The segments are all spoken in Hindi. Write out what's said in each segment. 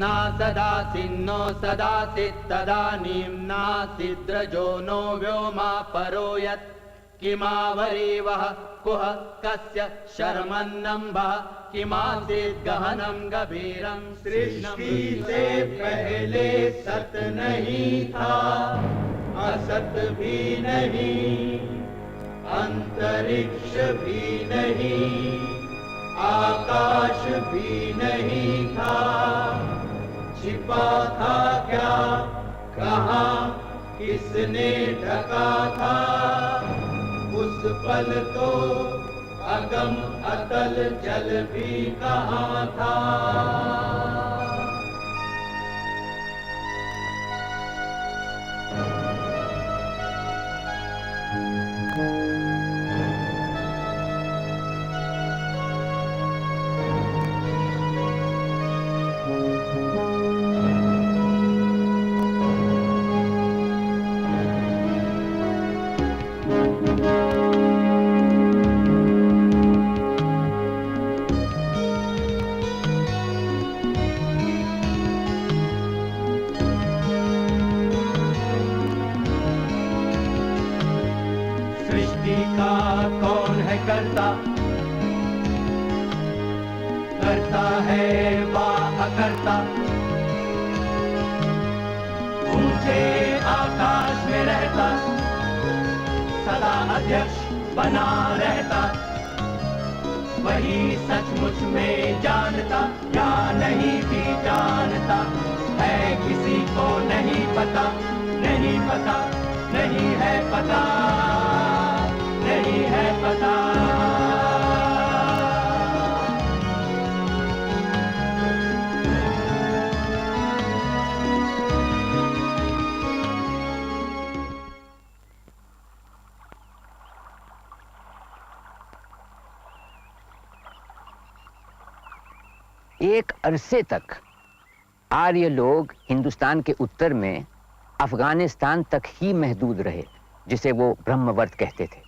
नासदासिन्नो सदासित् तदानीं नासिद्रजो नो व्योमा परो यत् किमावरीवः कुह कस्य शर्मन्नम्भः किमासीत् गहनं गभीरं सृष्टि से पहले सत नहीं था, असत भी नहीं, अंतरिक्ष भी नहीं, आकाश भी नहीं था। छिपा था क्या, कहाँ, किसने ढका था? उस पल तो अगम अतल जल भी कहाँ था। करता है वा अकर्ता, ऊंचे आकाश में रहता, सदा अध्यक्ष बना रहता, वही सचमुच में जानता या नहीं भी जानता है, किसी को नहीं पता, नहीं पता, नहीं है पता, नहीं है पता। एक अरसे तक आर्य लोग हिंदुस्तान के उत्तर में अफगानिस्तान तक ही महदूद रहे, जिसे वो ब्रह्मवर्त कहते थे।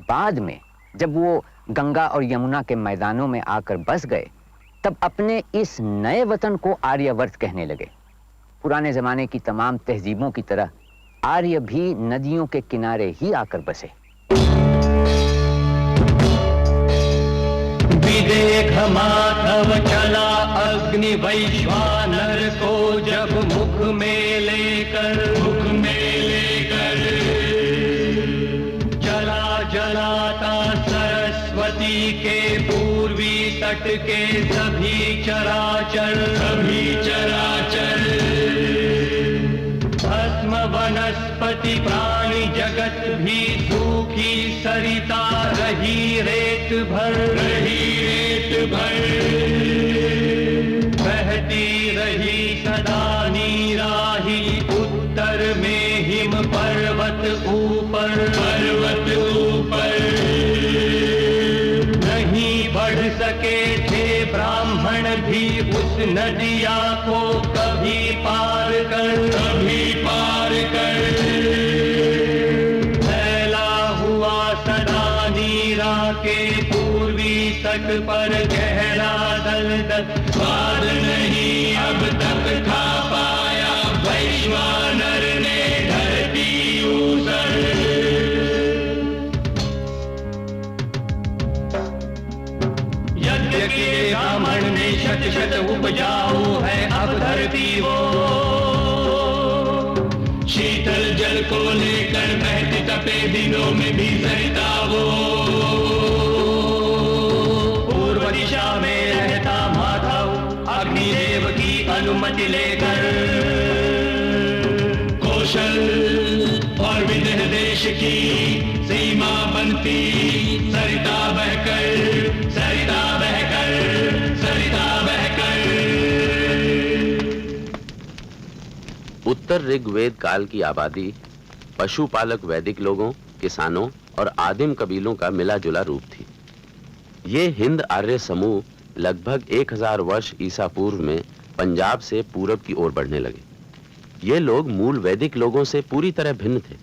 बाद में जब वो गंगा और यमुना के मैदानों में आकर बस गए, तब अपने इस नए वतन को आर्यवर्त कहने लगे। पुराने जमाने की तमाम तहजीबों की तरह आर्य भी नदियों के किनारे ही आकर बसे। विदेख माधव चला अग्नि वैश्वानर को जब मुख में लेकर चला जलाता सरस्वती के पूर्वी तट के सभी चराचर भस्म वनस्पति प्राणी जगत भी सूखी सरिता रही रेत भर बहती रही सदा नीराही, उत्तर में हिम पर्वत ऊपर नहीं बढ़ सके थे ब्राह्मण भी उस नदिया को कभी पार कर फैला हुआ सदा नीरा के पूर्वी तट पर गहरा दलदल, स्वाद नहीं अब तक खा पाया वैश्वानर ने धरती ऊसर। यज्ञ के ब्राह्मण में शत उपजाऊ है अब धरती वो, शीतल जल को लेकर बहती तपे दिनों में भी सरिता वो। पूर्व दिशा में रहता माधव अग्निदेव की अनुमति लेकर, कौशल और विदेह देश की सीमा बनती सरिता बहकर। उत्तर ऋग्वेद काल की आबादी पशुपालक वैदिक लोगों, किसानों और आदिम कबीलों का मिला जुला रूप थी। ये हिंद आर्य समूह लगभग 1000 वर्ष ईसा पूर्व में पंजाब से पूरब की ओर बढ़ने लगे। ये लोग मूल वैदिक लोगों से पूरी तरह भिन्न थे।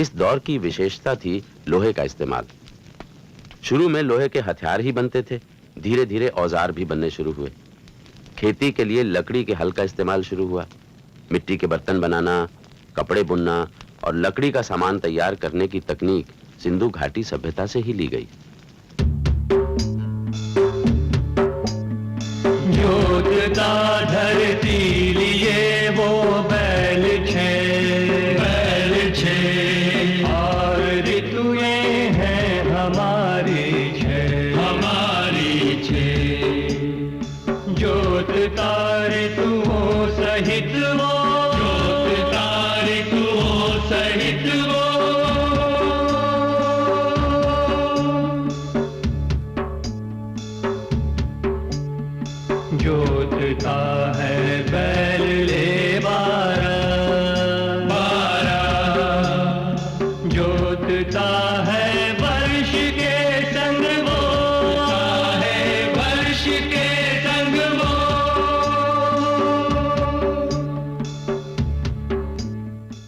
इस दौर की विशेषता थी लोहे का इस्तेमाल। शुरू में लोहे के हथियार ही बनते थे, धीरे धीरे औजार भी बनने शुरू हुए। खेती के लिए लकड़ी के हल का इस्तेमाल शुरू हुआ। मिट्टी के बर्तन बनाना, कपड़े बुनना और लकड़ी का सामान तैयार करने की तकनीक सिंधु घाटी सभ्यता से ही ली गई। जोतता धरती लिए वो बैल छे और ऋतुएं हैं हमारी छे जोतता ऋतुओं सहित वो जोतता है बैल ले बारह जोतता है वर्ष के संग वो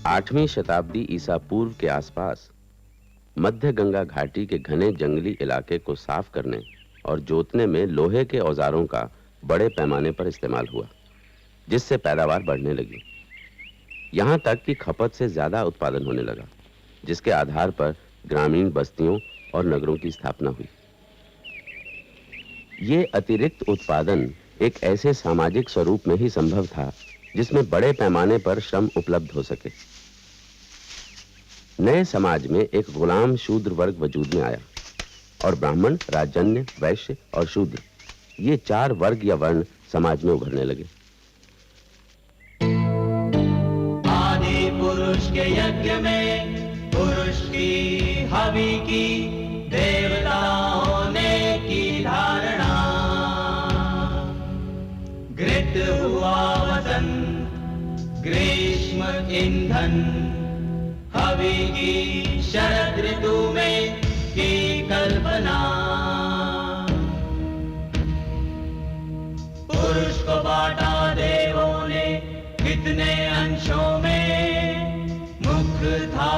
आठवीं शताब्दी ईसा पूर्व के आसपास मध्य गंगा घाटी के घने जंगली इलाके को साफ करने और जोतने में लोहे के औजारों का बड़े पैमाने पर इस्तेमाल हुआ, जिससे पैदावार बढ़ने लगी। यहां तक कि खपत से ज्यादा उत्पादन होने लगा, जिसके आधार पर ग्रामीण बस्तियों और नगरों की स्थापना हुई। ये अतिरिक्त उत्पादन एक ऐसे सामाजिक स्वरूप में ही संभव था जिसमें बड़े पैमाने पर श्रम उपलब्ध हो सके। नए समाज में एक गुलाम शूद्र वर्ग वजूद में आया और ब्राह्मण, राजन्य, वैश्य और शूद्र, ये 4 वर्ग या वर्ण समाज में उभरने लगे। आदि पुरुष के यज्ञ में पुरुष की हवि की देवता होने की धारणा, घृत हुआ वसंत, ग्रीष्म ईंधन, हवि की शरद ऋतु में की कल्पना। पुरुष को बांटा देवों ने कितने अंशों में, मुख था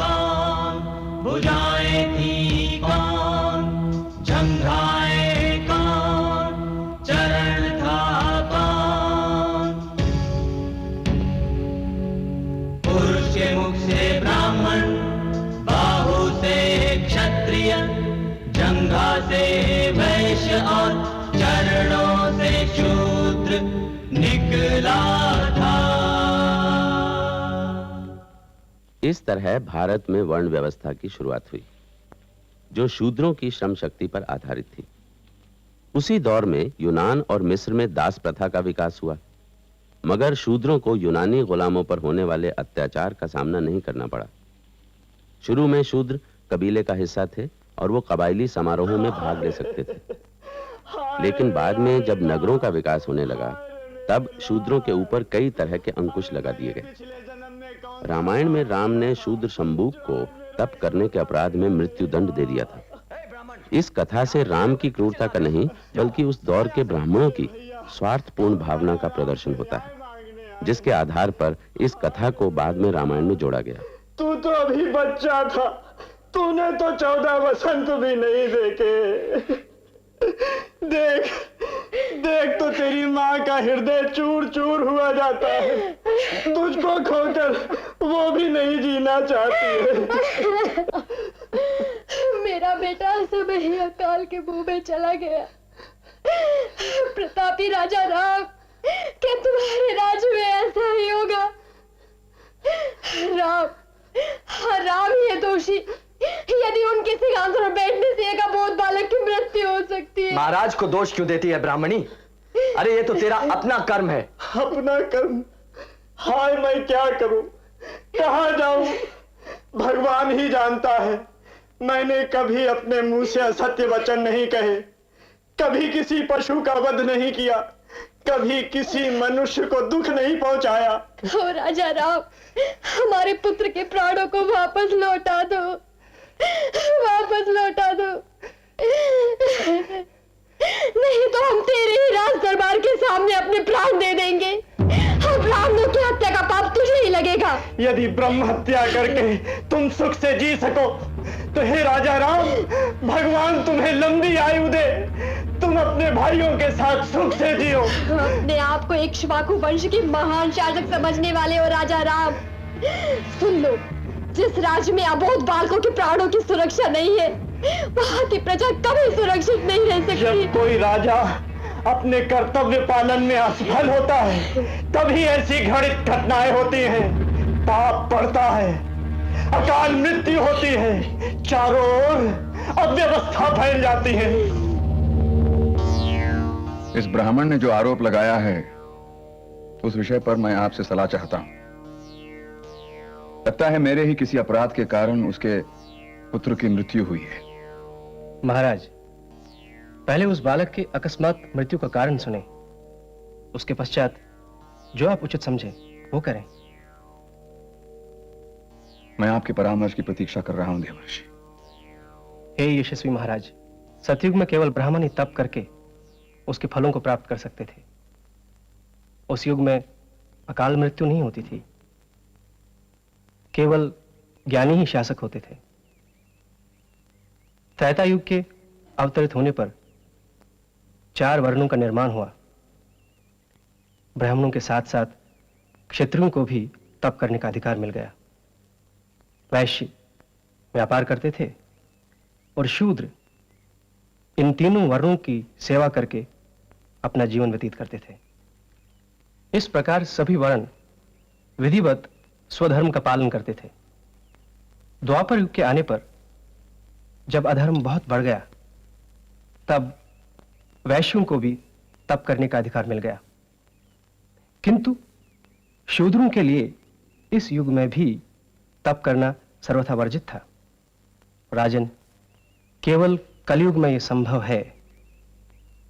कौन, भुजाएं थी कौन, जंघाएं कौन, चरण था कौन। पुरुष के मुख से ब्राह्मण, बाहु से क्षत्रिय, जंघा से वैश्य और चरणों से शूद्र निकला था। इस तरह भारत में वर्ण व्यवस्था की शुरुआत हुई, जो शूद्रों की श्रम शक्ति पर आधारित थी। उसी दौर में यूनान और मिस्र में दास प्रथा का विकास हुआ, मगर शूद्रों को यूनानी गुलामों पर होने वाले अत्याचार का सामना नहीं करना पड़ा। शुरू में शूद्र कबीले का हिस्सा थे और वो कबायली समारोहों में भाग ले सकते थे, लेकिन बाद में जब नगरों का विकास होने लगा, तब शूद्रों के ऊपर कई तरह के अंकुश लगा दिए गए। रामायण में राम ने शूद्र शंबूक को तप करने के अपराध में मृत्यु दंड दे दिया था। इस कथा से राम की क्रूरता का नहीं, बल्कि उस दौर के ब्राह्मणों की स्वार्थपूर्ण भावना का प्रदर्शन होता है, जिसके आधार पर इस कथा को बाद में रामायण में जोड़ा गया। तू तो अभी बच्चा था, तूने तो 14 वसंत भी नहीं देखे। देख देख तो तेरी माँ का हृदय चूर चूर हुआ जाता है, तुझको खोकर वो भी नहीं जीना चाहती है। मेरा बेटा सब ही अकाल के मुंह में चला गया। प्रतापी राजा राम, क्या तुम्हारे राज्य में ऐसा ही होगा? राम, हाँ राम ही है दोषी। यदि उनके सिंहासन पर बैठने से एक अबोध बालक की मृत्यु हो सकती है। महाराज को दोष क्यों देती है ब्राह्मणी? अरे ये तो तेरा अपना कर्म है। अपना कर्म? हाय मैं क्या करूं, कहां जाऊं? भगवान ही जानता है। मैंने कभी अपने मुंह से असत्य वचन नहीं कहे, कभी किसी पशु का वध नहीं किया, कभी किसी मनुष्य को दुख नहीं पहुंचाया। ओ राजा राम, हमारे पुत्र के प्राणों को वापस लौटा दो, वापस लौटा दो। नहीं तो हम तेरे ही राज दरबार के सामने अपने प्राण दे देंगे। हम ब्राह्मणों की हत्या का पाप तुझे ही लगेगा। यदि ब्रह्म हत्या करके तुम सुख से जी सको तो हे राजा राम, भगवान तुम्हें लंबी आयु दे, तुम अपने भाइयों के साथ सुख से जियो। अपने आप को इक्ष्वाकु वंश की महान शासक समझने वाले हो राजा राम, सुन लो, जिस राज्य में अबोध बालकों के प्राणों की सुरक्षा नहीं है, वहां की प्रजा कभी सुरक्षित नहीं रह सकती। जब कोई राजा अपने कर्तव्य पालन में असफल होता है, तभी ऐसी घटित घटनाएं होती हैं। पाप बढ़ता है, अकाल मृत्यु होती है, चारों ओर अव्यवस्था फैल जाती है। इस ब्राह्मण ने जो आरोप लगाया है, उस विषय पर मैं आपसे सलाह चाहता हूं। लगता है मेरे ही किसी अपराध के कारण उसके पुत्र की मृत्यु हुई है। महाराज, पहले उस बालक की अकस्मात मृत्यु का कारण सुने, उसके पश्चात जो आप उचित समझे वो करें। मैं आपके परामर्श की प्रतीक्षा कर रहा हूं देवर्षि। हे यशस्वी महाराज, सतयुग में केवल ब्राह्मण ही तप करके उसके फलों को प्राप्त कर सकते थे। उस युग में अकाल मृत्यु नहीं होती थी, केवल ज्ञानी ही शासक होते थे। त्रेता युग के अवतरित होने पर 4 वर्णों का निर्माण हुआ। ब्राह्मणों के साथ साथ क्षत्रियों को भी तप करने का अधिकार मिल गया। वैश्य व्यापार करते थे और शूद्र इन तीनों वर्णों की सेवा करके अपना जीवन व्यतीत करते थे। इस प्रकार सभी वर्ण विधिवत स्वधर्म का पालन करते थे। द्वापर युग के आने पर जब अधर्म बहुत बढ़ गया, तब वैश्यों को भी तप करने का अधिकार मिल गया। किंतु शूद्रों के लिए इस युग में भी तप करना सर्वथा वर्जित था। राजन, केवल कलयुग में यह संभव है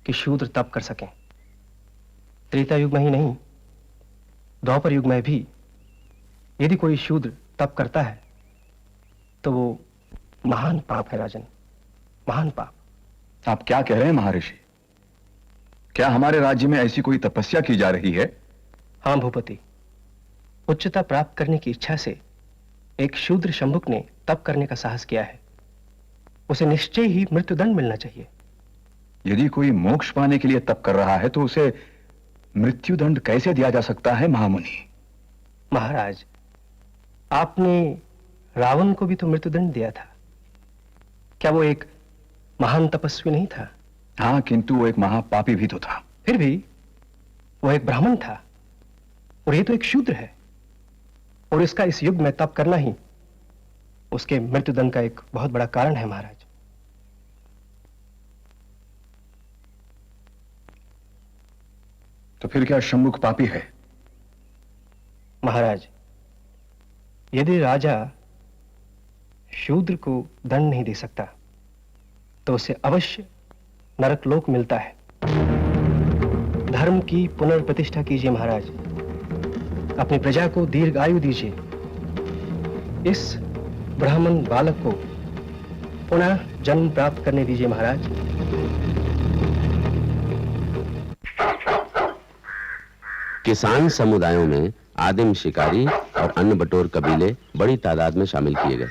कि शूद्र तप कर सकें। त्रेता युग में ही नहीं, द्वापर युग में भी यदि कोई शूद्र तप करता है तो वो महान पाप है राजन, महान पाप। आप क्या कह रहे हैं महर्षि? क्या हमारे राज्य में ऐसी कोई तपस्या की जा रही है? हां भूपति, उच्चता प्राप्त करने की इच्छा से एक शूद्र शंभुक ने तप करने का साहस किया है। उसे निश्चय ही मृत्युदंड मिलना चाहिए। यदि कोई मोक्ष पाने के लिए तप कर रहा है तो उसे मृत्युदंड कैसे दिया जा सकता है महामुनि? महाराज, आपने रावण को भी तो मृत्युदंड दिया था। क्या वो एक महान तपस्वी नहीं था? हाँ, किंतु वो एक महापापी भी तो था। फिर भी वो एक ब्राह्मण था और ये तो एक शूद्र है, और इसका इस युग में तप करना ही उसके मृत्युदंड का एक बहुत बड़ा कारण है। महाराज, तो फिर क्या शंभुक पापी है? महाराज, यदि राजा शूद्र को दंड नहीं दे सकता तो उसे अवश्य नरकलोक मिलता है। धर्म की पुनर्प्रतिष्ठा कीजिए महाराज, अपनी प्रजा को दीर्घ आयु दीजिए। इस ब्राह्मण बालक को पुनः जन्म प्राप्त करने दीजिए महाराज। किसान समुदायों में आदिम शिकारी और अन्य बटोर कबीले बड़ी तादाद में शामिल किए गए,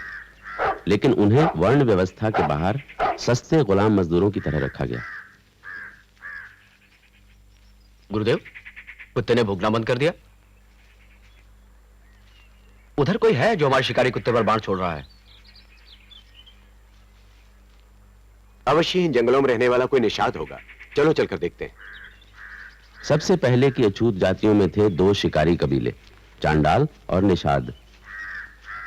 लेकिन उन्हें वर्ण व्यवस्था के बाहर सस्ते गुलाम मजदूरों की तरह रखा गया। गुरुदेव, कुत्ते ने भूखना बंद कर दिया। उधर कोई है जो हमारे शिकारी कुत्ते पर बाण छोड़ रहा है? अवश्य इन जंगलों में रहने वाला कोई निषाद होगा। चलो चलकर देखते हैं। सबसे पहले की अछूत जातियों में थे 2 शिकारी कबीले, चांडाल और निषाद।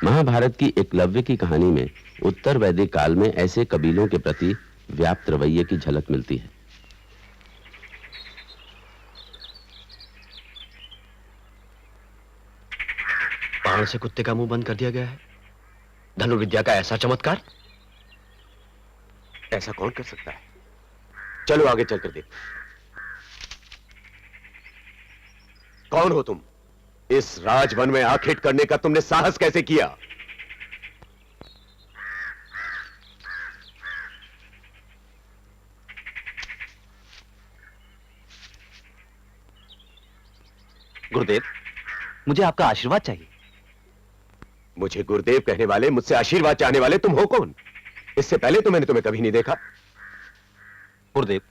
महाभारत की एकलव्य की कहानी में उत्तर वैदिक काल में ऐसे कबीलों के प्रति व्याप्त रवैये की झलक मिलती है। बाण से कुत्ते का मुंह बंद कर दिया गया है। धनुर्विद्या का ऐसा चमत्कार ऐसा कौन कर सकता है? चलो आगे चलकर देखते हैं। कौन हो तुम? इस राजवन में आखिट करने का तुमने साहस कैसे किया? गुरुदेव, मुझे आपका आशीर्वाद चाहिए। मुझे गुरुदेव कहने वाले, मुझसे आशीर्वाद चाहने वाले तुम हो कौन? इससे पहले तो मैंने तुम्हें कभी नहीं देखा। गुरुदेव,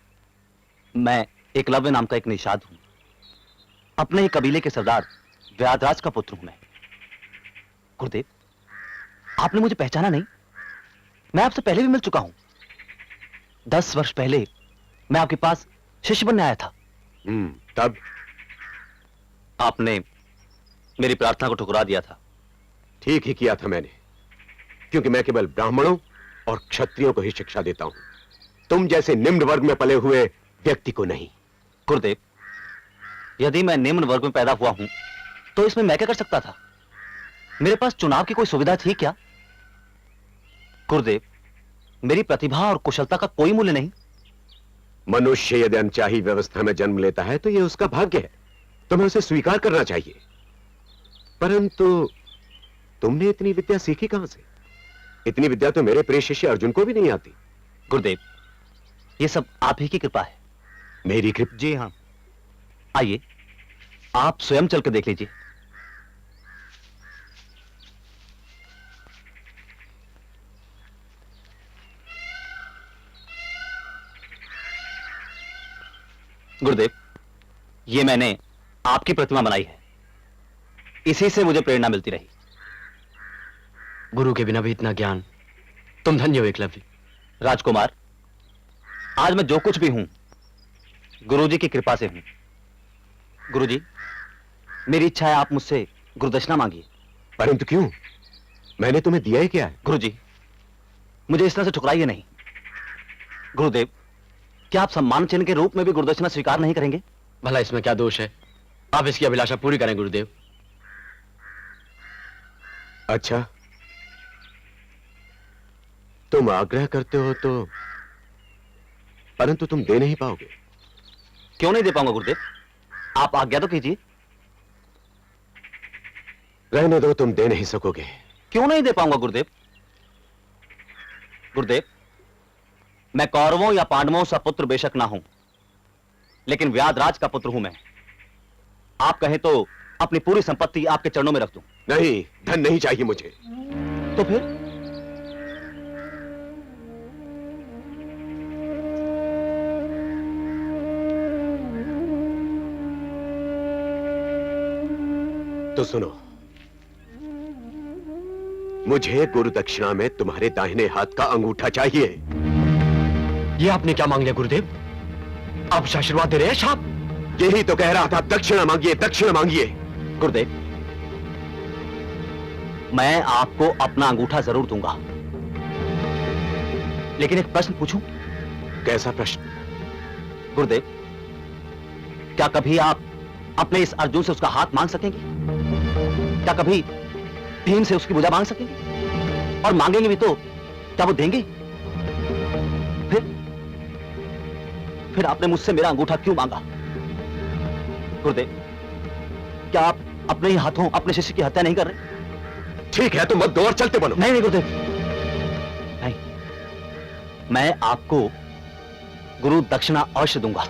मैं एकलव्य नाम का एक निषाद हूं। अपने ही कबीले के सरदार व्याधराज का पुत्र हूं मैं। गुरुदेव, आपने मुझे पहचाना नहीं? मैं आपसे पहले भी मिल चुका हूं। 10 वर्ष पहले मैं आपके पास शिष्य बनने आया था। तब आपने मेरी प्रार्थना को ठुकरा दिया था। ठीक ही किया था मैंने, क्योंकि मैं केवल ब्राह्मणों और क्षत्रियों को ही शिक्षा देता हूं, तुम जैसे निम्न वर्ग में पले हुए व्यक्ति को नहीं। गुरुदेव, यदि मैं निम्न वर्ग में पैदा हुआ हूं तो इसमें मैं क्या कर सकता था? मेरे पास चुनाव की कोई सुविधा थी क्या? गुरुदेव, मेरी प्रतिभा और कुशलता का कोई मूल्य नहीं। मनुष्य यदि अनचाही व्यवस्था में जन्म लेता है तो यह उसका भाग्य है, तुम्हें उसे स्वीकार करना चाहिए। परंतु तुमने इतनी विद्या सीखी कहां से? इतनी विद्या तो मेरे प्रिय शिष्य अर्जुन को भी नहीं आती। गुरुदेव, ये सब आप ही की कृपा है। मेरी कृपा? जी हां। आइए, आप स्वयं चल कर देख लीजिए। गुरुदेव, ये मैंने आपकी प्रतिमा बनाई है। इसी से मुझे प्रेरणा मिलती रही। गुरु के बिना भी इतना ज्ञान, तुम धन्य हो एकलव्य। राजकुमार, आज मैं जो कुछ भी हूं गुरुजी की कृपा से हूं। गुरुजी, मेरी इच्छा है आप मुझसे गुरुदक्षिणा मांगिए। परंतु क्यों? मैंने तुम्हें दिया ही क्या है? गुरुजी, मुझे इस तरह से ठुकराइए नहीं। गुरुदेव, क्या आप सम्मान चिन्ह के रूप में भी गुरुदक्षिणा स्वीकार नहीं करेंगे? भला इसमें क्या दोष है? आप इसकी अभिलाषा पूरी करें गुरुदेव। अच्छा, तुम आग्रह करते हो तो, परंतु तुम दे नहीं पाओगे। क्यों नहीं दे पाऊंगा गुरुदेव? आप आज्ञा तो कीजिए। रहने दो, तुम दे नहीं सकोगे। क्यों नहीं दे पाऊंगा गुरुदेव? गुरुदेव, मैं कौरवों या पांडवों सा पुत्र बेशक ना हूं, लेकिन व्याधराज का पुत्र हूं मैं। आप कहें तो अपनी पूरी संपत्ति आपके चरणों में रख दूं। नहीं, धन नहीं चाहिए मुझे। तो फिर? तो सुनो, मुझे गुरु दक्षिणा में तुम्हारे दाहिने हाथ का अंगूठा चाहिए। ये आपने क्या मांग लिया गुरुदेव? आप आशीर्वाद दे रहे हैं साहब? यही तो कह रहा था, दक्षिणा मांगिए, दक्षिणा मांगिए। गुरुदेव, मैं आपको अपना अंगूठा जरूर दूंगा, लेकिन एक प्रश्न पूछूं? कैसा प्रश्न? गुरुदेव, क्या कभी आप अपने इस अर्जुन से उसका हाथ मांग सकेंगे? क्या कभी भीम से उसकी भुजा मांग सकेंगे? और मांगेंगे भी तो क्या वो देंगे? फिर आपने मुझसे मेरा अंगूठा क्यों मांगा? गुरुदेव, क्या आप अपने ही हाथों अपने शिष्य की हत्या नहीं कर रहे? ठीक है, तो मत दो और चलते बनो। नहीं नहीं गुरुदेव, नहीं, मैं आपको गुरु दक्षिणा अवश्य दूंगा।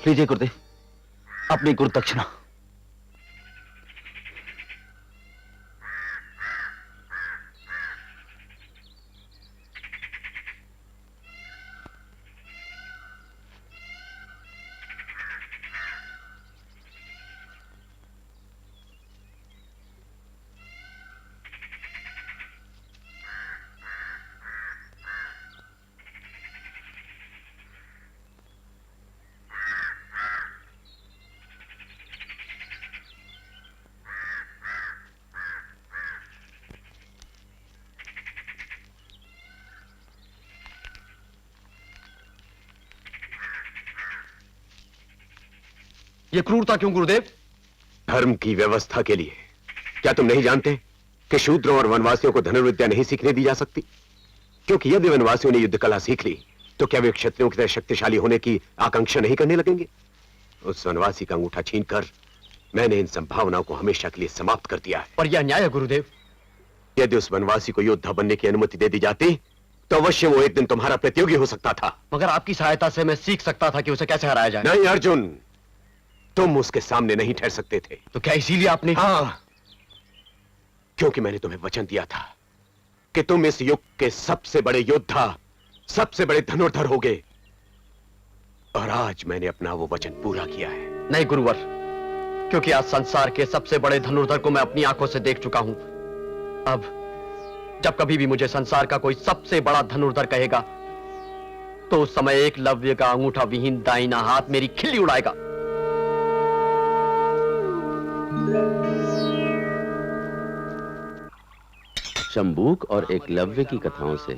लीजिए गुरुदेव, अपनी गुरु दक्षिणा। ये क्रूरता क्यों गुरुदेव? धर्म की व्यवस्था के लिए। क्या तुम नहीं जानते कि शूद्रों और वनवासियों को धनुर्विद्या नहीं सीखने दी जा सकती? क्योंकि यदि वनवासियों ने युद्ध कला सीख ली तो क्या वे क्षत्रियों की तरह शक्तिशाली होने की आकांक्षा नहीं करने लगेंगे? उस वनवासी का अंगूठा छीनकर मैंने इन संभावनाओं को हमेशा के लिए समाप्त कर दिया है। पर यह अन्याय है गुरुदेव। यदि उस वनवासी को योद्धा बनने की अनुमति दे दी जाती तो अवश्य वो एक दिन तुम्हारा प्रतियोगी हो सकता था। मगर आपकी सहायता से मैं सीख सकता था कि उसे कैसे हराया जाए। नहीं अर्जुन, तुम उसके सामने नहीं ठहर सकते थे। तो क्या इसीलिए आपने? हाँ, क्योंकि मैंने तुम्हें वचन दिया था कि तुम इस युग के सबसे बड़े योद्धा, सबसे बड़े धनुर्धर होगे, और आज मैंने अपना वो वचन पूरा किया है। नहीं गुरुवर, क्योंकि आज संसार के सबसे बड़े धनुर्धर को मैं अपनी आंखों से देख चुका हूं। अब जब कभी भी मुझे संसार का कोई सबसे बड़ा धनुर्धर कहेगा, तो उस समय एकलव्य का अंगूठा विहीन दाहिना हाथ मेरी खिल्ली उड़ाएगा। शंबूक और एकलव्य की कथाओं से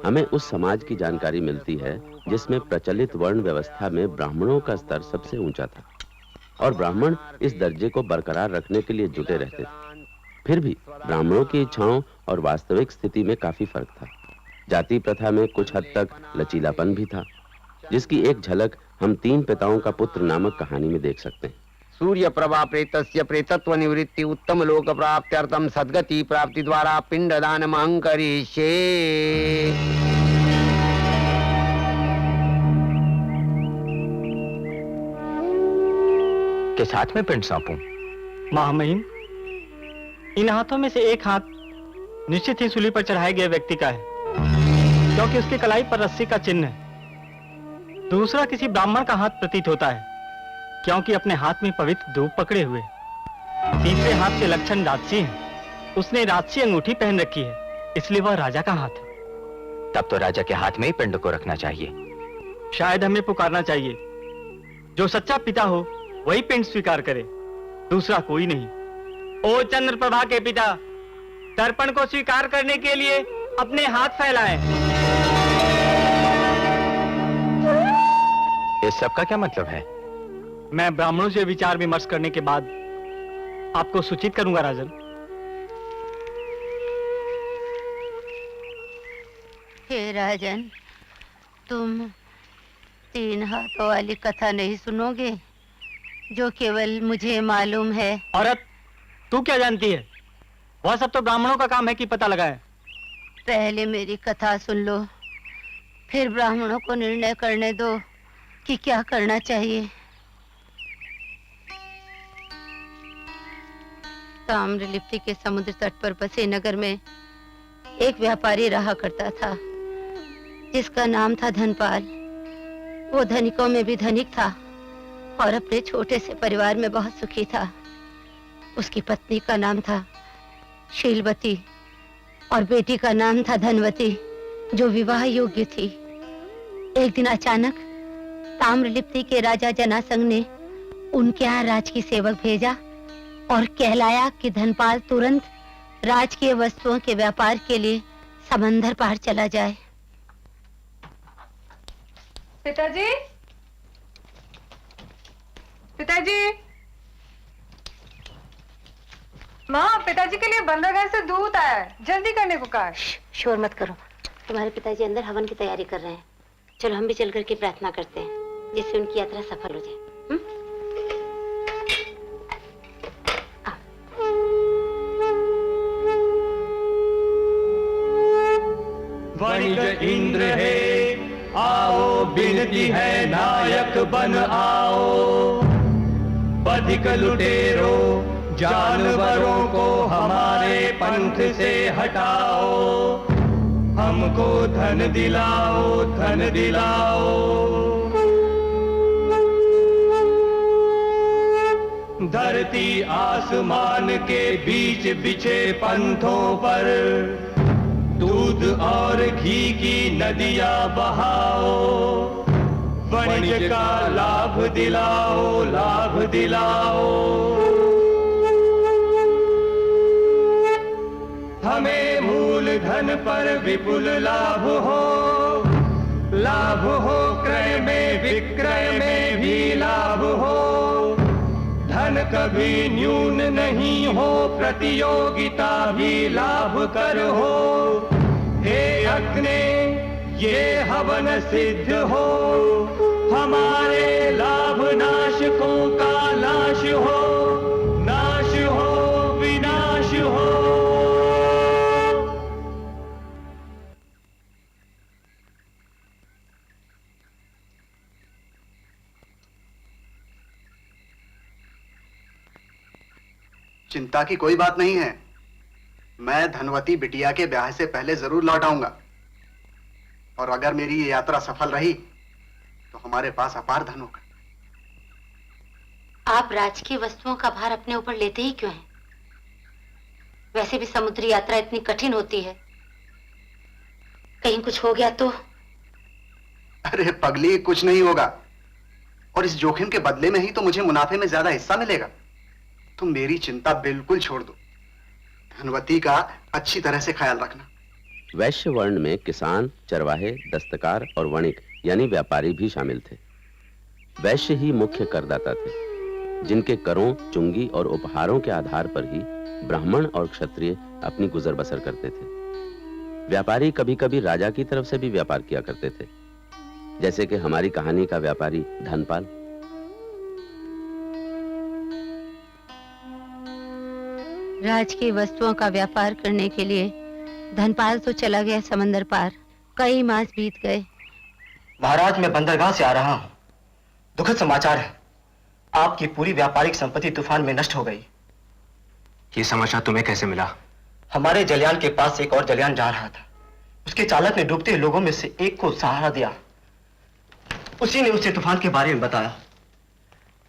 हमें उस समाज की जानकारी मिलती है जिसमें प्रचलित वर्ण व्यवस्था में ब्राह्मणों का स्तर सबसे ऊंचा था और ब्राह्मण इस दर्जे को बरकरार रखने के लिए जुटे रहते थे। फिर भी ब्राह्मणों की इच्छाओं और वास्तविक स्थिति में काफी फर्क था। जाति प्रथा में कुछ हद तक लचीलापन भी था, जिसकी एक झलक हम 3 पिताओं का पुत्र नामक कहानी में देख सकते हैं। सूर्य प्रभा प्रेतस्य प्रेतत्व निवृत्ति उत्तम लोक प्राप्त्यर्थम सद्गति प्राप्ति द्वारा पिंडदान महं करिष्ये। किस हाथ में पिंड सौंपूं? महामहिम, इन हाथों में से एक हाथ निश्चित ही सूली पर चढ़ाए गए व्यक्ति का है, क्योंकि उसकी कलाई पर रस्सी का चिन्ह है। दूसरा किसी ब्राह्मण का हाथ प्रतीत होता है, क्योंकि अपने हाथ में पवित्र धूप पकड़े हुए। तीसरे हाथ के लक्षण राजसी हैं। उसने राजसी अंगूठी पहन रखी है, इसलिए वह राजा का हाथ है। तब तो राजा के हाथ में ही पिंड को रखना चाहिए। शायद हमें पुकारना चाहिए। जो सच्चा पिता हो वही पिंड स्वीकार करे, दूसरा कोई नहीं। ओ चंद्रप्रभा के पिता, तर्पण को स्वीकार करने के लिए अपने हाथ फैलाएं। इस सब का क्या मतलब है? मैं ब्राह्मणों से विचार विमर्श करने के बाद आपको सूचित करूंगा राजन। हे राजन, तुम 3 हाथों वाली कथा नहीं सुनोगे, जो केवल मुझे मालूम है। औरत, तू क्या जानती है? वह सब तो ब्राह्मणों का काम है कि पता लगाए। पहले मेरी कथा सुन लो, फिर ब्राह्मणों को निर्णय करने दो कि क्या करना चाहिए। ताम्रलिप्ति के समुद्र तट पर बसे नगर में एक व्यापारी रहा करता था, जिसका नाम था धनपाल। वो धनिकों में भी धनिक था और अपने छोटे से परिवार में बहुत सुखी था। उसकी पत्नी का नाम था शीलवती और बेटी का नाम था धनवती, जो विवाह योग्य थी। एक दिन अचानक ताम्रलिप्ति के राजा जनासंग ने उनके यहाँ राजकीय सेवक भेजा और कहलाया कि धनपाल तुरंत राजकीय वस्तुओं के व्यापार के लिए समंदर पार चला जाए। पिताजी, पिताजी, माँ, पिताजी के लिए बंदरगाह से दूध आया है, जल्दी करने को कहा। शोर मत करो, तुम्हारे पिताजी अंदर हवन की तैयारी कर रहे हैं। चलो हम भी चल करके प्रार्थना करते हैं, जिससे उनकी यात्रा सफल हो जाए। वणिज इंद्र है, आओ बिनती है नायक बन आओ। बधिक लुटेरो, जानवरों को हमारे पंथ से हटाओ। हमको धन दिलाओ, धन दिलाओ। धरती आसमान के बीच बिछे पंथों पर दूध और घी की नदियां बहाओ। वणिज का लाभ दिलाओ, लाभ दिलाओ। हमें मूल धन पर विपुल लाभ हो, लाभ हो क्रय में विक्रय में भी लाभ हो। धन कभी न्यून नहीं हो, प्रतियोगिता भी लाभ कर हो। हे अग्नि, ये हवन सिद्ध हो, हमारे लाभ नाशकों का नाश हो, नाश हो, विनाश हो। चिंता की कोई बात नहीं है। मैं धनवती बिटिया के ब्याह से पहले जरूर लौट आऊंगा, और अगर मेरी ये यात्रा सफल रही तो हमारे पास अपार धन होगा। आप राजकीय वस्तुओं का भार अपने ऊपर लेते ही क्यों हैं? वैसे भी समुद्री यात्रा इतनी कठिन होती है, कहीं कुछ हो गया तो? अरे पगली, कुछ नहीं होगा, और इस जोखिम के बदले में ही तो मुझे मुनाफे में ज्यादा हिस्सा मिलेगा। तुम मेरी चिंता बिल्कुल छोड़ दो। धनवती का अच्छी तरह से ख्याल रखना। वैश्य वर्ण में किसान, चरवाहे, दस्तकार और वणिक यानी व्यापारी भी शामिल थे। वैश्य ही मुख्य करदाता थे, जिनके करों, चुंगी और उपहारों के आधार पर ही ब्राह्मण और क्षत्रिय अपनी गुजर बसर करते थे। व्यापारी कभी कभी राजा की तरफ से भी व्यापार किया करते थे, जैसे कि हमारी कहानी का व्यापारी धनपाल। राज की वस्तुओं का व्यापार करने के लिए धनपाल तो चला गया समंदर पार। कई मास बीत गए। महाराज, मैं बंदरगाह से आ रहा हूँ। दुखद समाचार है, आपकी पूरी व्यापारिक संपत्ति तूफान में नष्ट हो गई। ये समाचार तुम्हें कैसे मिला? हमारे जलयान के पास एक और जलयान जा रहा था। उसके चालक ने डूबते लोगों में से एक को सहारा दिया। उसी ने उसे तूफान के बारे में बताया,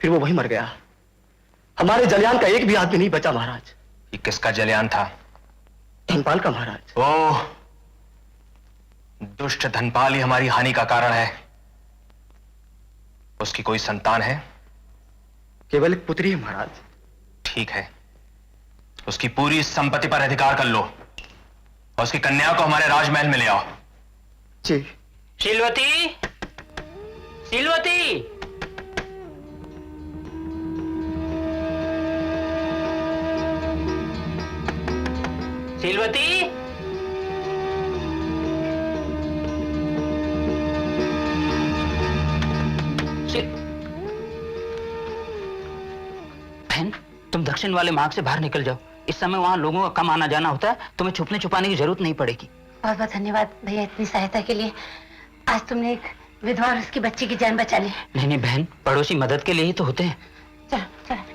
फिर वो वहीं मर गया। हमारे जलयान का एक भी आदमी नहीं बचा महाराज। ये किसका जलयान था? धनपाल का महाराज। ओह, दुष्ट धनपाल ही हमारी हानि का कारण है। उसकी कोई संतान है? केवल एक पुत्री है महाराज। ठीक है, उसकी पूरी संपत्ति पर अधिकार कर लो और उसकी कन्या को हमारे राजमहल में ले आओ। जी। शीलवती, शीलवती, शीलवती, बहन, तुम दक्षिण वाले मार्ग से बाहर निकल जाओ। इस समय वहाँ लोगों का कम आना जाना होता है, तुम्हें छुपने छुपाने की जरूरत नहीं पड़ेगी। बहुत बहुत धन्यवाद भैया इतनी सहायता के लिए। आज तुमने एक विधवा और उसकी बच्ची की जान बचा ली। नहीं नहीं बहन, पड़ोसी मदद के लिए ही तो होते हैं। चलो चलो।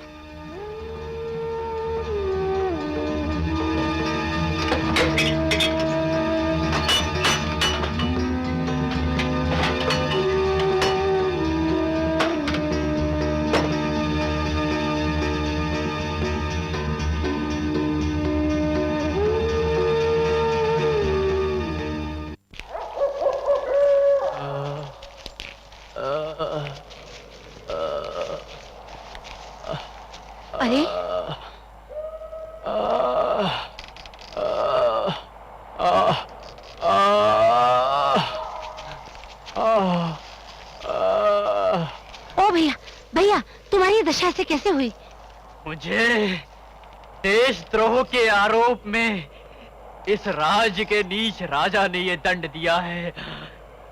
अरे ओ भैया, भैया तुम्हारी दशा से कैसे हुई? मुझे देशद्रोह के आरोप में इस राज्य के नीच राजा ने ये दंड दिया है,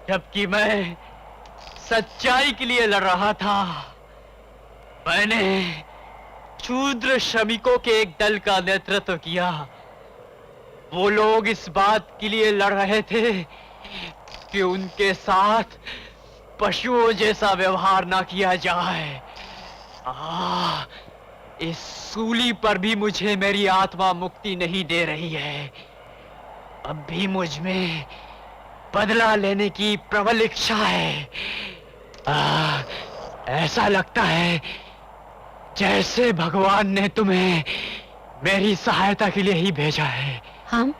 जबकि मैं सच्चाई के लिए लड़ रहा था। मैंने शूद्र श्रमिकों के एक दल का नेतृत्व किया। वो लोग इस बात के लिए लड़ रहे थे कि उनके साथ पशुओं जैसा व्यवहार ना किया जाए। इस सूली पर भी मुझे मेरी आत्मा मुक्ति नहीं दे रही है। अब भी मुझ में बदला लेने की प्रबल इच्छा है। ऐसा लगता है जैसे भगवान ने तुम्हें मेरी सहायता के लिए ही भेजा है। हम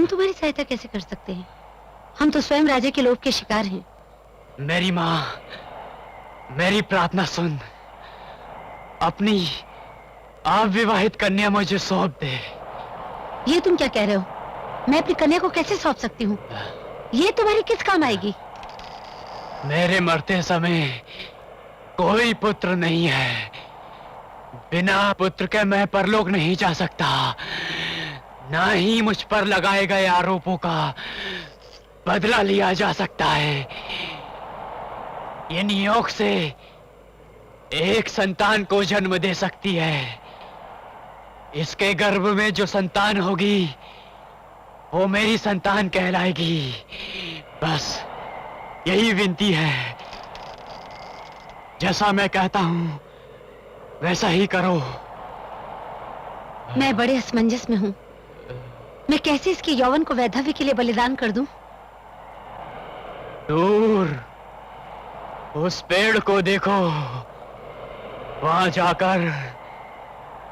तुम्हारी सहायता कैसे कर सकते हैं? हम तो स्वयं राजा के लोभ के शिकार हैं। मेरी माँ, मेरी प्रार्थना सुन। अपनी अविवाहित कन्या मुझे सौंप दे। ये तुम क्या कह रहे हो? मैं अपनी कन्या को कैसे सौंप सकती हूँ? ये तुम्हारी किस काम आएगी? मेरे मरते समय कोई पुत्र नहीं है। बिना पुत्र के मैं परलोक नहीं जा सकता। ना ही मुझ पर लगाए गए आरोपों का बदला लिया जा सकता है। ये नियोग से एक संतान को जन्म दे सकती है। इसके गर्भ में जो संतान होगी वो मेरी संतान कहलाएगी। बस यही विनती है। जैसा मैं कहता हूं वैसा ही करो। मैं बड़े असमंजस में हूँ। मैं कैसे इसके यौवन को वैधव्य के लिए बलिदान कर दूं? दूर उस पेड़ को देखो, वहां जाकर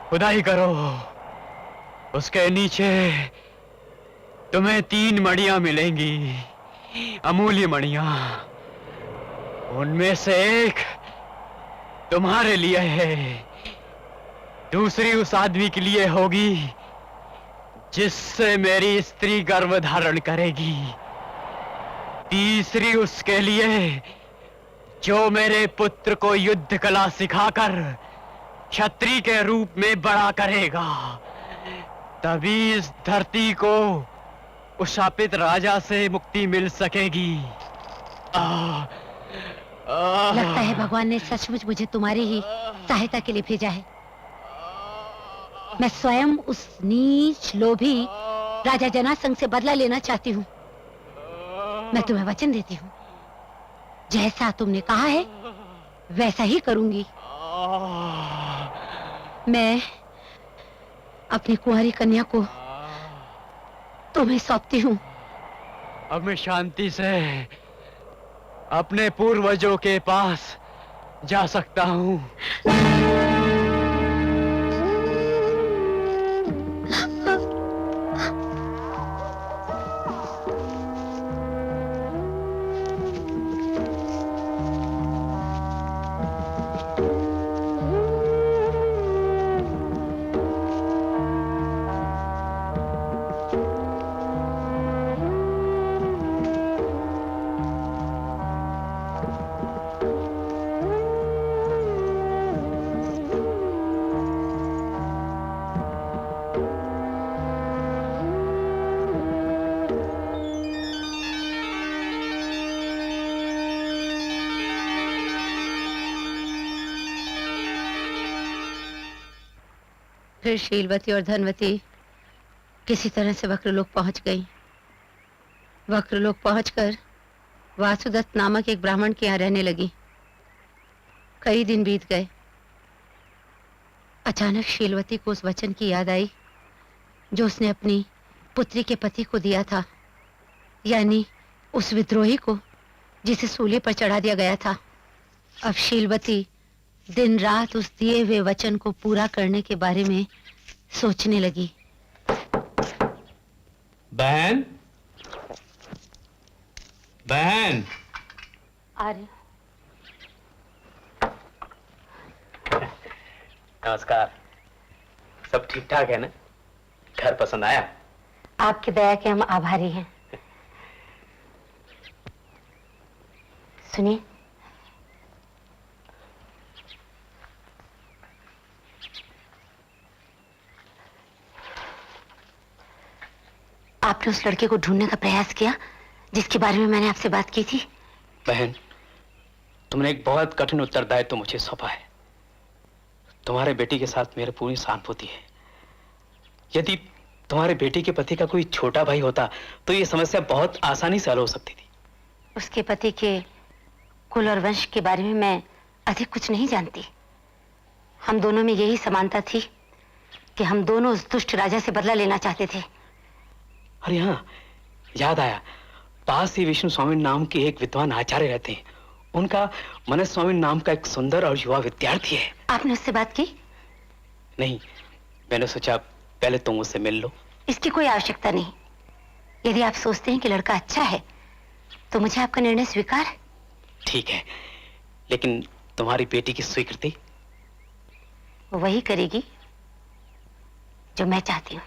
खुदाई करो। उसके नीचे तुम्हें 3 मणियां मिलेंगी, अमूल्य मणियां। उनमें से एक तुम्हारे लिए है, दूसरी उस आदमी के लिए होगी जिससे मेरी स्त्री गर्भ धारण करेगी, तीसरी उसके लिए जो मेरे पुत्र को युद्ध कला सिखाकर क्षत्रिय के रूप में बड़ा करेगा। तभी इस धरती को उस शापित राजा से मुक्ति मिल सकेगी। लगता है भगवान ने सचमुच मुझे तुम्हारी ही सहायता के लिए भेजा है। मैं स्वयं उस नीच लोभी राजा जनासंग से बदला लेना चाहती हूँ। मैं तुम्हें वचन देती हूँ, जैसा तुमने कहा है वैसा ही करूंगी। मैं अपनी कुंवारी कन्या को तुम्हें सौंपती हूँ। अब मैं शांति से अपने पूर्वजों के पास जा सकता हूँ। फिर शीलवती और धनवती किसी तरह से वक्रलोक पहुंच गईं। वक्रलोक पहुंचकर वासुदत्त नामक एक ब्राह्मण के यहाँ रहने लगी। कई दिन बीत गए। अचानक शीलवती को उस वचन की याद आई जो उसने अपनी पुत्री के पति को दिया था, यानी उस विद्रोही को जिसे सूली पर चढ़ा दिया गया था। अब शीलवती दिन रात उस दिए हुए वचन को पूरा करने के बारे में सोचने लगी। बहन, बहन। अरे नमस्कार। सब ठीक ठाक है ना? घर पसंद आया? आपकी दया के हम आभारी हैं। सुनिए, आपने उस लड़के को ढूंढने का प्रयास किया जिसके बारे में मैंने आपसे बात की थी? बहन, तुमने एक बहुत कठिन उत्तरदायित्व तो मुझे सौंपा है। तुम्हारे बेटी के साथ मेरी पूरी सहानुभूति है। यदि तुम्हारे बेटी के पति का कोई छोटा भाई होता तो ये समस्या बहुत आसानी से हल हो सकती थी। उसके पति के कुल और वंश के बारे में मैं अधिक कुछ नहीं जानती। हम दोनों में यही समानता थी कि हम दोनों उस दुष्ट राजा से बदला लेना चाहते थे। अरे हाँ, याद आया, पास ही विष्णु स्वामी नाम के एक विद्वान आचार्य रहते हैं। उनका मनस स्वामी नाम का एक सुंदर और युवा विद्यार्थी है। आपने उससे बात की? नहीं, मैंने सोचा पहले तुम उससे मिल लो। इसकी कोई आवश्यकता नहीं। यदि आप सोचते हैं कि लड़का अच्छा है तो मुझे आपका निर्णय स्वीकार है। ठीक है, लेकिन तुम्हारी बेटी की स्वीकृति? वही करेगी जो मैं चाहती हूँ।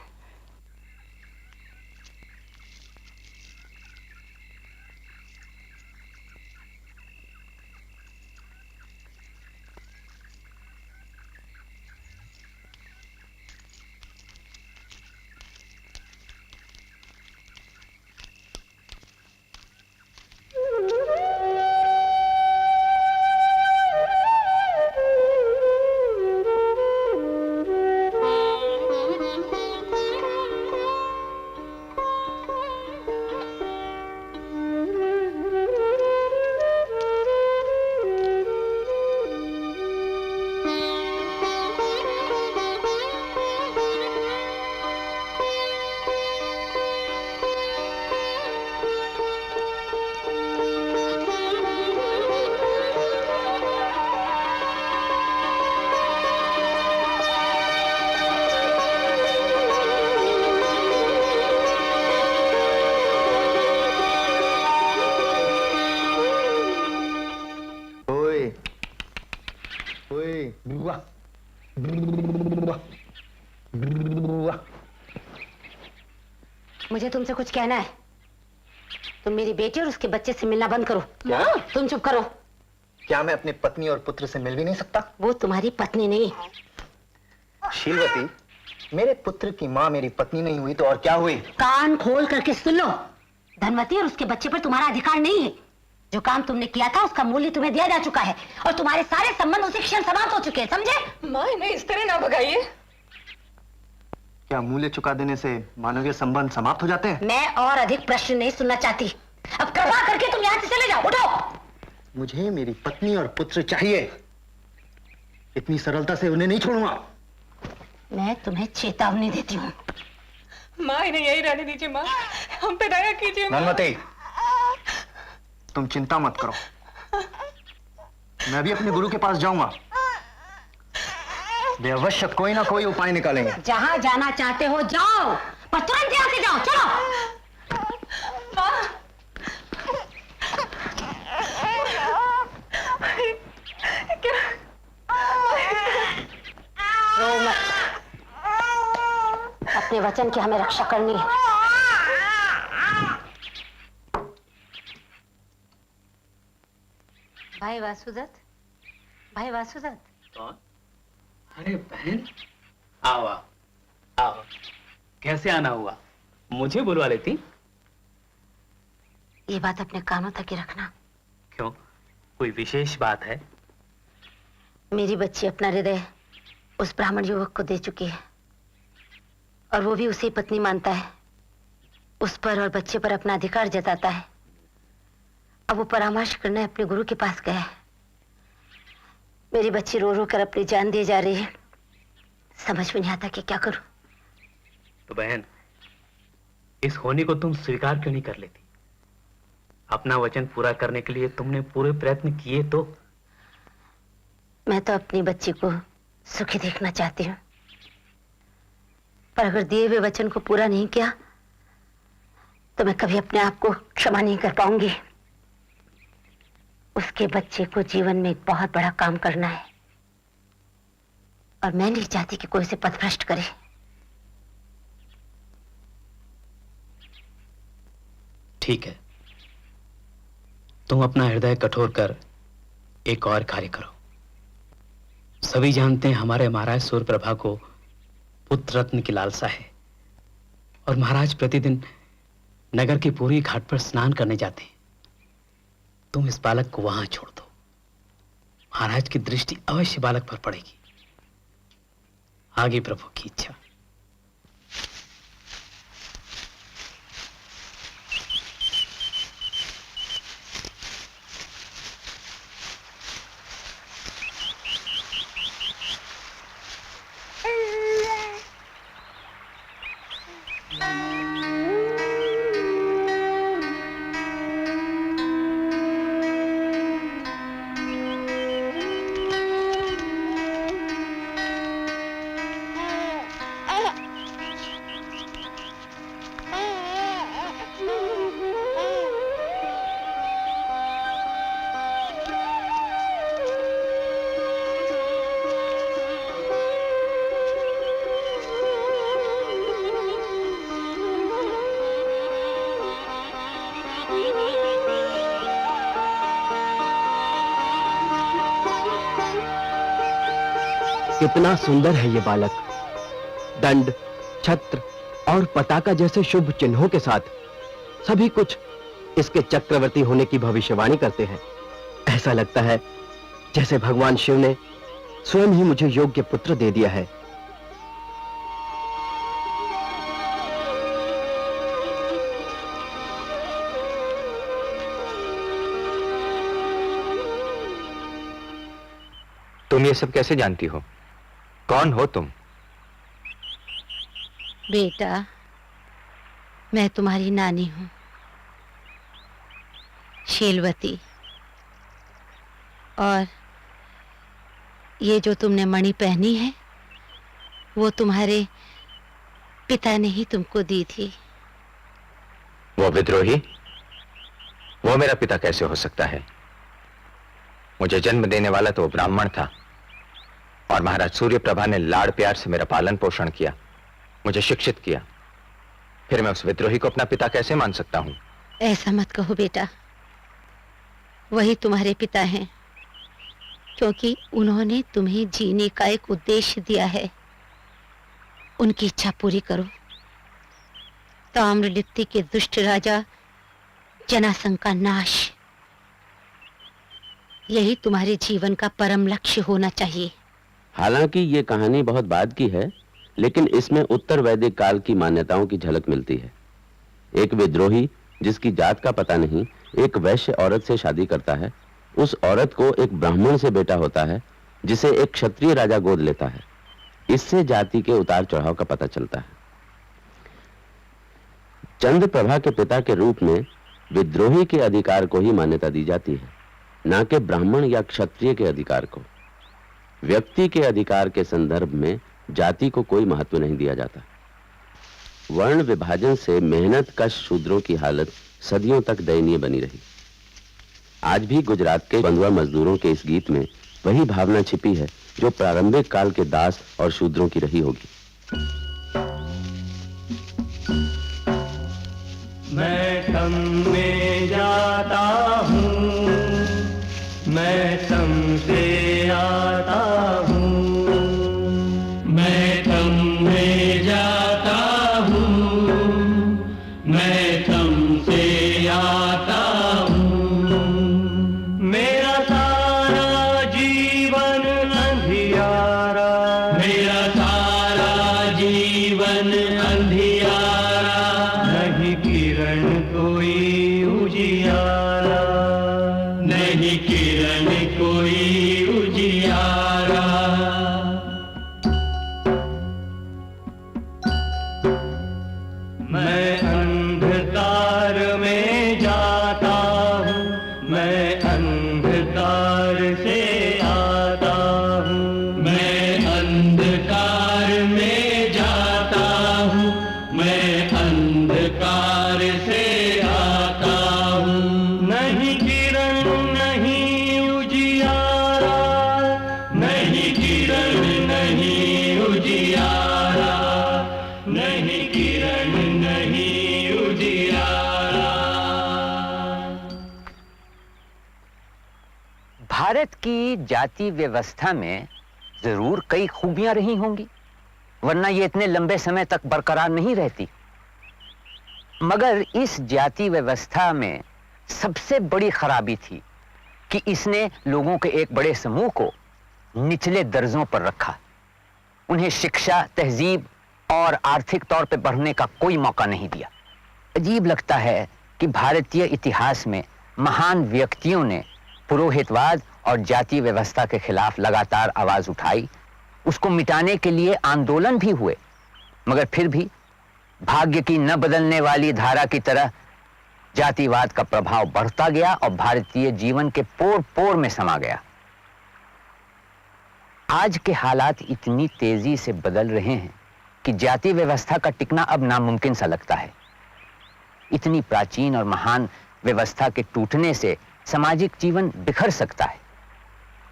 मुझे तुमसे कुछ कहना है। तुम मेरी बेटी और उसके बच्चे से मिलना बंद करो। क्या? तुम चुप करो। क्या मैं अपनी पत्नी और पुत्र से मिल भी नहीं सकता? वो तुम्हारी पत्नी नहीं। शीलवती, मेरे पुत्र की माँ मेरी पत्नी नहीं हुई तो और क्या हुई? कान खोल करके सुन लो। धनवती और उसके बच्चे पर तुम्हारा अधिकार नहीं है। जो काम तुमने किया था उसका मूल्य तुम्हें दिया जा चुका है और तुम्हारे सारे संबंध उसी क्षण समाप्त हो चुके हैं, समझे? माँ, इन्हें इस तरह ना भगाइए। क्या मूल्य चुका देने से मानवीय संबंध समाप्त हो जाते हैं? मैं और अधिक प्रश्न नहीं सुनना चाहती। अब कृपा करके तुम यहाँ से चले जाओ। उठो। मुझे मेरी पत्नी और पुत्र चाहिए। इतनी सरलता से उन्हें नहीं छोड़ूंगा। मैं तुम्हें चेतावनी देती हूँ। माँ, इन्हें यही रहने दीजिए। माँ, हम पे दया कीजिए। धनवती, तुम चिंता मत करो, मैं भी अपने गुरु के पास जाऊंगा। वे अवश्य कोई ना कोई उपाय निकालेंगे। जहाँ जाना चाहते हो जाओ, पर तुरंत यहाँ से जाओ। चलो। माँ, रो मत। अपने वचन की हमें रक्षा करनी है। भाई वासुदत्त, भाई वासुदत्त। कौन? अरे बहन, आओ आओ आओ। कैसे आना हुआ? मुझे बुलवा लेती। ये बात अपने कानों तक ही रखना। क्यों, कोई विशेष बात है? मेरी बच्ची अपना हृदय उस ब्राह्मण युवक को दे चुकी है और वो भी उसे पत्नी मानता है। उस पर और बच्चे पर अपना अधिकार जताता है। अब वो परामर्श करने अपने गुरु के पास गया है। मेरी बच्ची रो रो कर अपनी जान दिए जा रही है। समझ में नहीं आता कि क्या करूं। तो बहन, इस होने को तुम स्वीकार क्यों नहीं कर लेती? अपना वचन पूरा करने के लिए तुमने पूरे प्रयत्न किए तो। मैं तो अपनी बच्ची को सुखी देखना चाहती हूँ, पर अगर दिए हुए वचन को पूरा नहीं किया तो मैं कभी अपने आप को क्षमा नहीं कर पाऊंगी। उसके बच्चे को जीवन में एक बहुत बड़ा काम करना है और मैं नहीं चाहती कि कोई उसे पथभ्रष्ट करे। ठीक है, तुम अपना हृदय कठोर कर एक और कार्य करो। सभी जानते हैं हमारे महाराज सूर्यप्रभा को पुत्र रत्न की लालसा है और महाराज प्रतिदिन नगर की पूरी घाट पर स्नान करने जाते हैं। तुम इस बालक को वहां छोड़ दो। महाराज की दृष्टि अवश्य बालक पर पड़ेगी। आगे प्रभु की इच्छा। कितना सुंदर है ये बालक। दंड, छत्र और पताका जैसे शुभ चिन्हों के साथ सभी कुछ इसके चक्रवर्ती होने की भविष्यवाणी करते हैं। ऐसा लगता है जैसे भगवान शिव ने स्वयं ही मुझे योग्य पुत्र दे दिया है। तुम ये सब कैसे जानती हो? कौन हो तुम? बेटा, मैं तुम्हारी नानी हूं, शीलवती। और ये जो तुमने मणि पहनी है वो तुम्हारे पिता ने ही तुमको दी थी। वो विद्रोही? वो मेरा पिता कैसे हो सकता है? मुझे जन्म देने वाला तो ब्राह्मण था और महाराज सूर्यप्रभा ने लाड़ प्यार से मेरा पालन पोषण किया, मुझे शिक्षित किया, फिर मैं उस विद्रोही को अपना पिता कैसे मान सकता हूं? ऐसा मत कहो बेटा, वही तुम्हारे पिता हैं, क्योंकि उन्होंने तुम्हें जीने का एक उद्देश्य दिया है। उनकी इच्छा पूरी करो। ताम्रलिप्ति के दुष्ट राजा जनासंध का नाश, यही तुम्हारे जीवन का परम लक्ष्य होना चाहिए। हालांकि ये कहानी बहुत बाद की है, लेकिन इसमें उत्तर वैदिक काल की मान्यताओं की झलक मिलती है। एक विद्रोही जिसकी जात का पता नहीं एक वैश्य औरत से शादी करता है। उस औरत को एक ब्राह्मण से बेटा होता है, जिसे एक क्षत्रिय राजा गोद लेता है। इससे जाति के उतार चढ़ाव का पता चलता है। चंद्रप्रभा के पिता के रूप में विद्रोही के अधिकार को ही मान्यता दी जाती है, ना कि ब्राह्मण या क्षत्रिय के अधिकार को। व्यक्ति के अधिकार के संदर्भ में जाति को कोई महत्व नहीं दिया जाता। वर्ण विभाजन से मेहनत कश शूद्रों की हालत सदियों तक दयनीय बनी रही। आज भी गुजरात के बंधुआ मजदूरों के इस गीत में वही भावना छिपी है जो प्रारंभिक काल के दास और शूद्रों की रही होगी। मैं तम में जाता हूँ, मैं तम से आता हूँ, मैं तम में जाता हूँ, मैं तम से आता हूँ। मेरा सारा जीवन अंधियारा, मेरा सारा जीवन अंधियारा, नहीं किरण कोई उजियारा, नहीं किरण कोई उजियारा। मैं अंधकार में जाता हूँ, मैं अंधकार से आता हूँ, मैं अंधकार में जाता हूँ, मैं अंधकार से आता हूँ। नहीं किरण नहीं उजियारा, नहीं किरण नहीं उजियारा, नहीं किरण नहीं उजियारा। भारत की जाति व्यवस्था में जरूर कई खूबियां रही होंगी, वरना ये इतने लंबे समय तक बरकरार नहीं रहती। मगर इस जाति व्यवस्था में सबसे बड़ी खराबी थी कि इसने लोगों के एक बड़े समूह को निचले दर्जों पर रखा। उन्हें शिक्षा, तहजीब और आर्थिक तौर पर बढ़ने का कोई मौका नहीं दिया। अजीब लगता है कि भारतीय इतिहास में महान व्यक्तियों ने पुरोहितवाद और जाति व्यवस्था के खिलाफ लगातार आवाज उठाई, उसको मिटाने के लिए आंदोलन भी हुए, मगर फिर भी भाग्य की न बदलने वाली धारा की तरह जातिवाद का प्रभाव बढ़ता गया और भारतीय जीवन के पोर पोर में समा गया। आज के हालात इतनी तेजी से बदल रहे हैं कि जाति व्यवस्था का टिकना अब नामुमकिन सा लगता है। इतनी प्राचीन और महान व्यवस्था के टूटने से सामाजिक जीवन बिखर सकता है,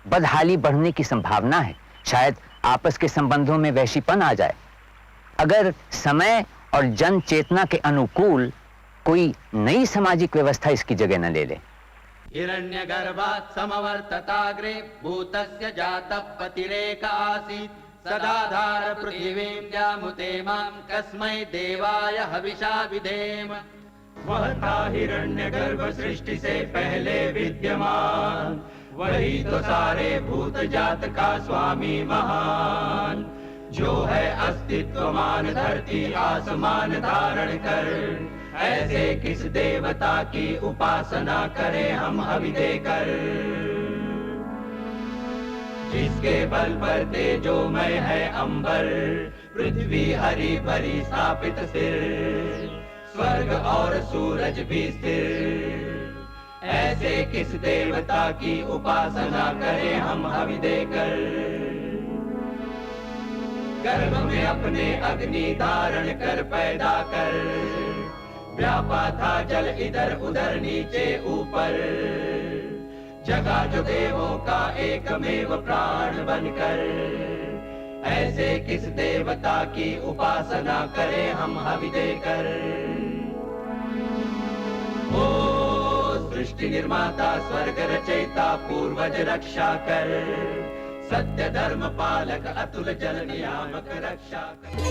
बदहाली बढ़ने की संभावना है, शायद आपस के संबंधों में वैशीपन आ जाए। अगर समय और जन चेतना के अनुकूल कोई नई सामाजिक व्यवस्था इसकी जगह न ले ले। हिरण्यगर्भात् समवर्तताग्रे भूतस्य जातः पतिरेक आसीत् सदाधार पृथिवीं व्यामुते मां कस्मै देवाय हविषा विधेम। वह था हिरण्यगर्भ सृष्टि से पहले विद्यमान, वही तो सारे भूत जात का स्वामी महान, जो है अस्तित्वमान धरती आसमान धारण कर। ऐसे किस देवता की उपासना करें हम हवि देकर, जिसके बल पर तेजोमय है अंबर, पृथ्वी हरी भरी स्थापित सिर, स्वर्ग और सूरज भी स्थिर। ऐसे किस देवता की उपासना करें हम हवि देकर। गर्भ में अपने अग्नि धारण कर पैदा कर, व्यापा था जल इधर उधर नीचे ऊपर, जगा जो देवों का एकमेव प्राण बनकर, ऐसे किस देवता की उपासना करें हम हवि देकर। ओ सृष्टि निर्माता स्वर्ग रचयिता पूर्वज रक्षा कर, सत्य धर्म पालक अतुल जल नियामक रक्षा कर।